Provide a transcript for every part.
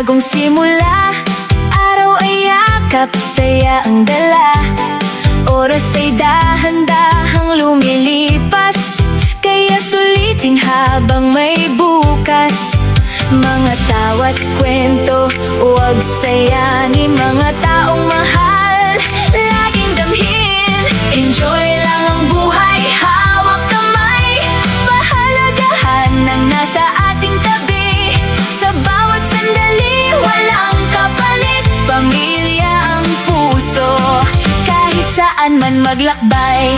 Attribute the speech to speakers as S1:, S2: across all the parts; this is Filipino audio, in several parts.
S1: bagong simula. Araw ay yakap, saya ang dala. Oras ay dahan-dahang lumilipas, kaya sulitin habang may bukas. Mga tawa't kwento, huwag sayangin. Mga taong mahal, laging damhin. Enjoy lang ang buhay, hawak kamay. Pahalagahan ang nasa ating tabi. Sa bawat sandali, walang kapalit. Pamilya ang puso, kahit saan man maglakbay.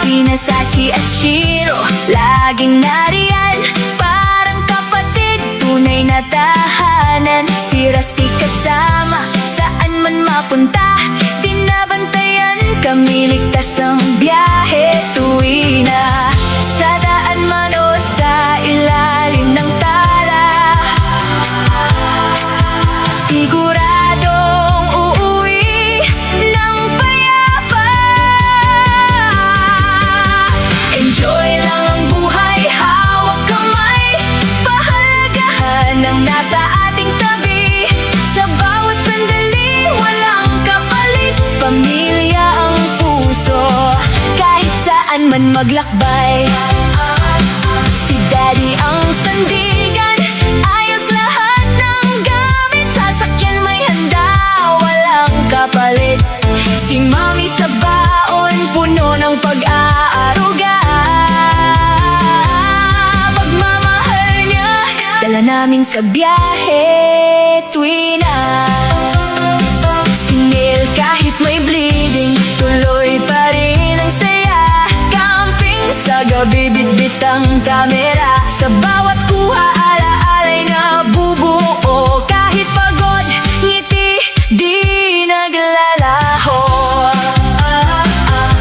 S1: Sina Sachi at Shiro, laging nariyan. Parang kapatid, tunay na tahanan. Si Rusty kasama, saan man mapunta. Binabantayan kami, ligtas ang biyahe tuwi na. Sa daan man o sa ilalim ng tala, siguradong uuwi ng payapa. Enjoy lang ang buhay, hawak kamay. Pahalagahan ang nasa ating tabi. Sa bawat sandali, walang kapalit. Pamilya ang puso, kahit saan man maglakbay. Si Daddy ang sandigan, ayos lahat ng gamit. Sasakyan may handa, walang kapalit. Si Mami sa baon, puno ng pag-aaruga. Pagmamahal niya, dala namin sa biyahe tuwi na. Si Neil kahit may bleeding, tuloy pa rin ang saya. Camping sa gabi, bitbit ang kamera. Sa bawat kuha, ala-alay na bubuo. Kahit pagod, ngiti, di naglalaho.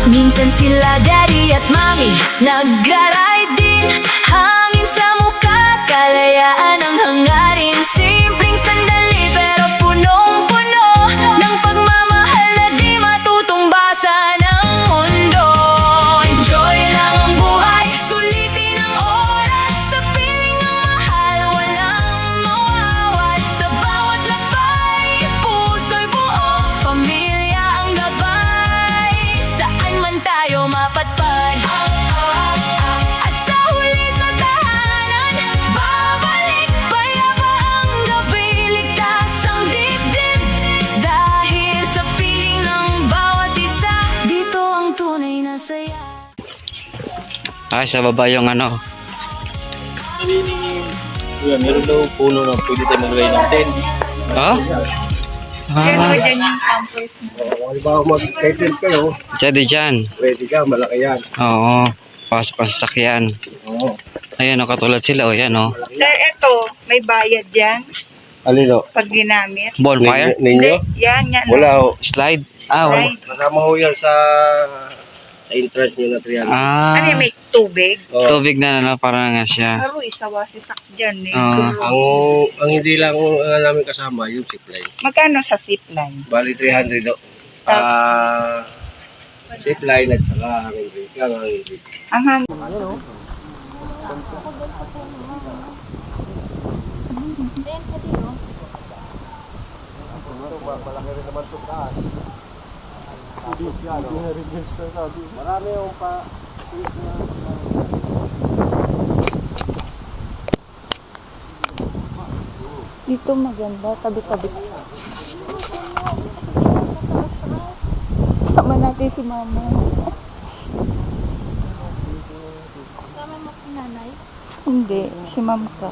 S1: Minsan sila Daddy at Mami nagra-ride din. Hangin sa mukha, kalayaan ang hangarin. Simpleng sandali pero punong-puno ng pagmamahal na di matutumbasan ng mundo. Enjoy lang ang buhay, sulitin ang oras. Sa piling ng mahal, walang mawawas. Sa bawat lakbay, puso'y buo. Pamilya ang gabay, saan man tayo mapatpad. At sa huli sa tahanan, babalik. Payapa ang gabi, ligtas ang dibdib. Dahil sa piling ng bawat isa, dito ang tunay na saya.
S2: Ay, sa baba yung ano.
S3: Kuya, meron daw puno na pwede tayo maglagay ng tent.
S2: Oh?
S4: Pero
S2: Ah,
S4: dyan yung campers na.
S3: Kung halimbawa mag-tent kayo,
S2: dyan dyan.
S3: pwede ka, malaki yan.
S2: Oo. Pasok pa sa sakyan.
S3: Oo.
S2: Ayan o, katulad sila o, yan o.
S4: Sir, eto, may bayad yan
S3: Alino?
S4: pag ginamit.
S2: Bonfire?
S3: Ninyo?
S4: Yan, yan.
S3: Wala ho.
S2: Slide? Ah, wala.
S4: Slide.
S3: Kasama ho yan sa entrance nyo na 300.
S2: Ah,
S4: Ano yung may tubig?
S3: Oo.
S2: tubig na ano, parang nga siya.
S4: Aro, isawa si sakyan eh.
S3: Ang hindi lang namin kasama, yung zipline.
S4: Magkano sa zipline?
S3: Bali 300 do. Zipline at saka hangin break. Hangin break.
S4: Ang hangin.
S3: Malaki rin naman ito taas. Marami yung pa...
S4: Dito maganda, tabi-tabi. Sama natin si Mama.
S1: Tama mo si Nanay?
S4: Hindi, si Ma'am ka.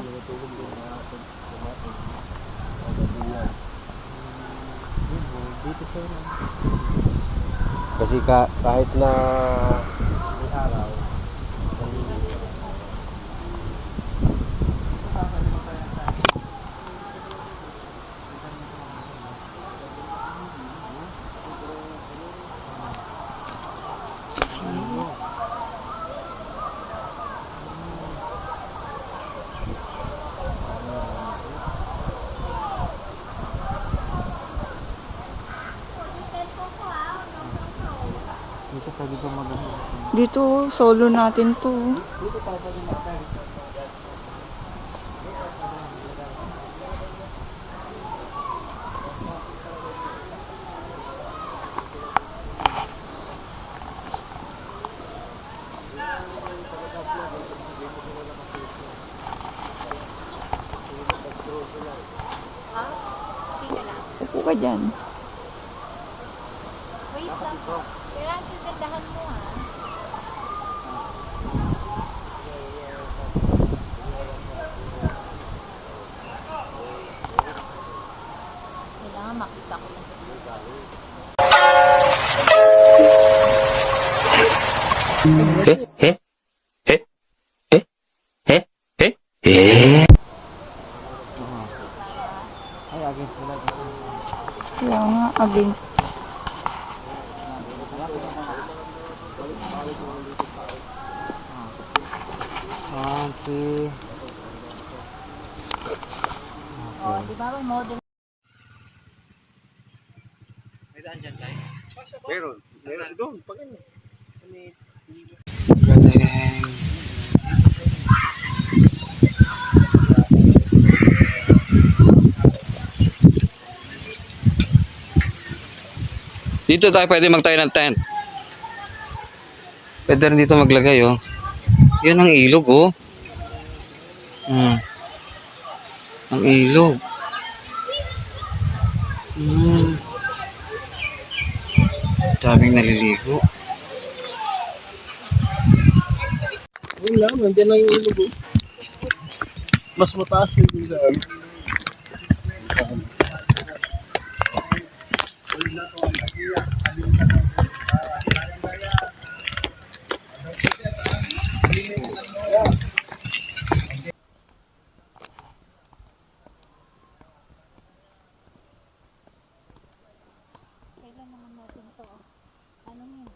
S3: Kasi kahit na may araw,
S4: Dito, solo natin to. ka dyan.
S5: Wait lang. Kailangan sisindahan mo ha. Kailangan makita ko lang.
S4: Kaya nga, against.
S2: Okay.
S5: Oh, di ba may model?
S3: Meron. Meron doon. Pag ano.
S2: Galing. Dito tayo pwede magtayo ng tent. Pwede rin dito maglagay, oh. Yan ang ilog, oh. Ang ilog. Daming naliligo.
S3: Yun lang. Nandiyan lang yung ilog. Oh. Mas mataas yung daan.
S5: Kailan naman natin to? Anong yun?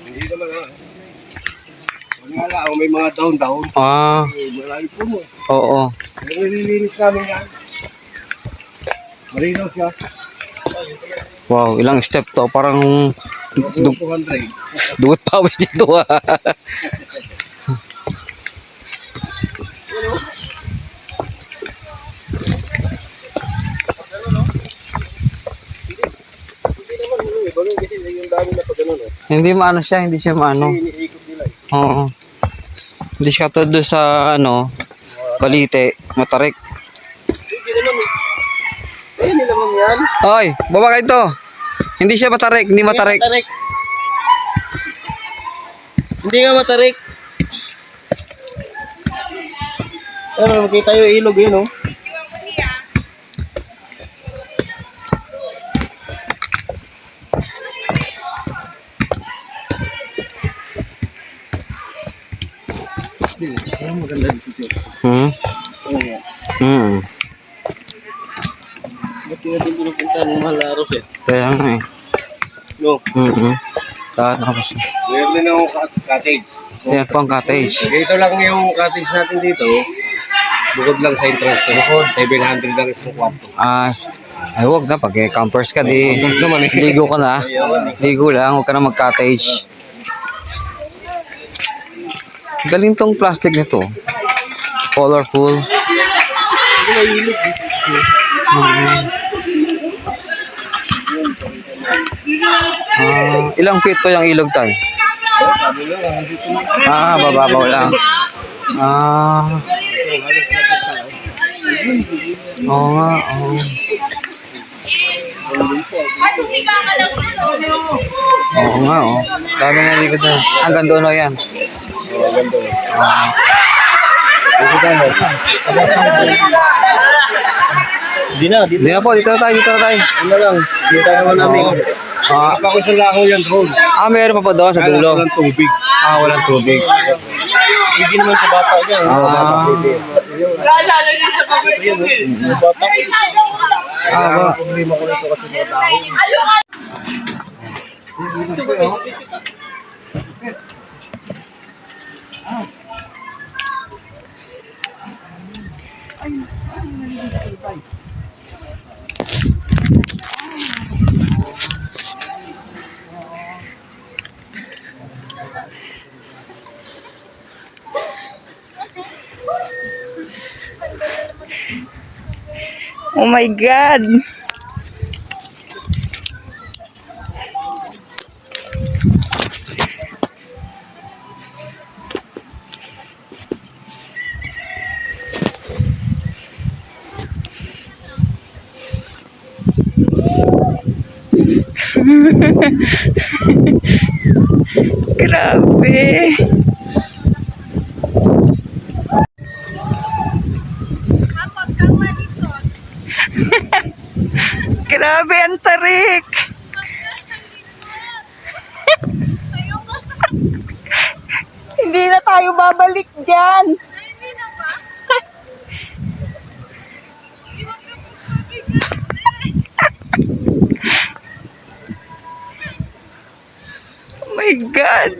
S3: Hindi naman ha. Wala nga, may mga down-down.
S2: Ah,
S3: Malayo po mo.
S2: oo.
S3: Yung nililinis namin yan. Malinaw siya.
S2: Wow, ilang step to. Parang
S3: 200.
S2: duwat pawis dito, ah.
S3: Kasi yung dami na pag ano.
S2: Hindi maano siya, hindi siya maano.
S3: Iniikot nila eh.
S2: Oo. Hindi siya katulad doon sa ano, Balite, Matarik.
S3: Hindi naman eh. Hindi naman yan.
S2: Hoy, baba kayo to. Hindi siya Matarik, hindi Matarik.
S3: Hindi nga matarik. Pero makita yung ilog yun, oh. Maganda dito. Ba't yung natin pinupunta ng mahal na aros eh?
S2: Kaya nga eh.
S3: No.
S2: Lahat nakapasa.
S3: Meron din ako cottage.
S2: Yan po ang cottage.
S3: Dito lang yung cottage natin dito. Bukod lang sa entrance ko. Bukod, 700 lang sa kwarto.
S2: Ay wag na, pag campers ka di, ligo ka na. Ligo lang, huwag ka na mag-cottage. Galing tong plastic nito. Colorful. Ilang feet to yung ilog tayo? Bababaw lang. Oo nga, oo. Oo nga, oo. Dami na likod na. Hanggang doon o yan. Hindi na po, dito na tayo, dito na tayo.
S3: Ano lang, kita naman namin. Papakusala ako yan doon.
S2: Meron pa po doon sa dulo.
S3: Walang tubig.
S2: Walang tubig.
S3: Hindi naman sa bata yan. Bata. Problema ko nito kasi mga tao.
S4: Oh my God. Grabe. Grabe ang tarik. Hindi na tayo babalik dyan. Oh my God.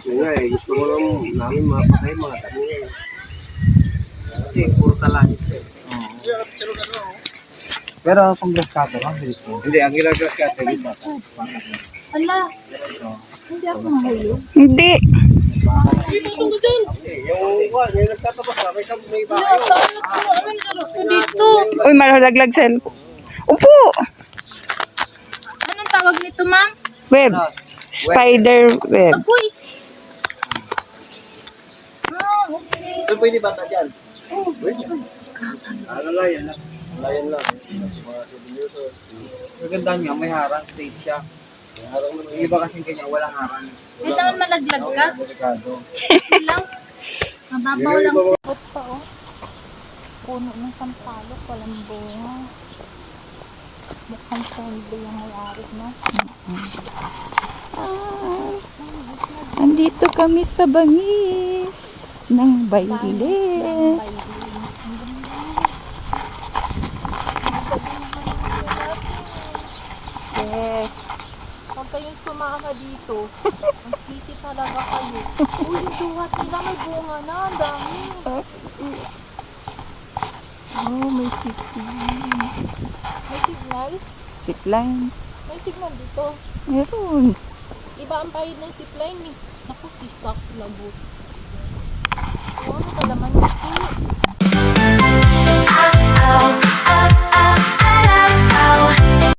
S3: Yun nga eh, gusto ko lang namin mapatay mga dami eh. Kasi puro talangit eh.
S2: Pero kung gas cutter, ang bilis mo.
S3: Hindi, ang ginagawa kaya tayo ba?
S5: Ala, hindi ako mahulog.
S4: Hindi.
S3: Yung nagtatapos na, may bahay.
S5: Dito.
S4: Uy, malaglag sa Upo.
S5: Anong tawag nito, ma'am?
S4: Web. Spider web.
S5: Agoy. Ah, okay.
S3: Saan pwede bata dyan? Pwede. Ano lang yan lang. Layan lang. Mga souvenirs.
S2: Maganda niya, may harang, safe siya. Yung iba kasing kanya, walang harang.
S5: May naman malaglag ka.
S2: Delikado.
S5: Hindi lang. Mababaw lang. Bakit pa, oh? Puno ng sampalok, walang bunga. Mukhang friendly yung may-ari, no?
S4: Andito kami sa bangis ng bayle. Yes.
S5: Huwag kayong sumama dito. Ang sisi talaga kayo. Uy, yung duhat nila may bunga na. Ang dami.
S4: Oh, may signal.
S5: May signal?
S4: Zipline.
S5: May signal dito.
S4: Meron.
S5: Iba ang pahid ng zipline eh. Naku, sisak lagot. Oh, ano ka laman yung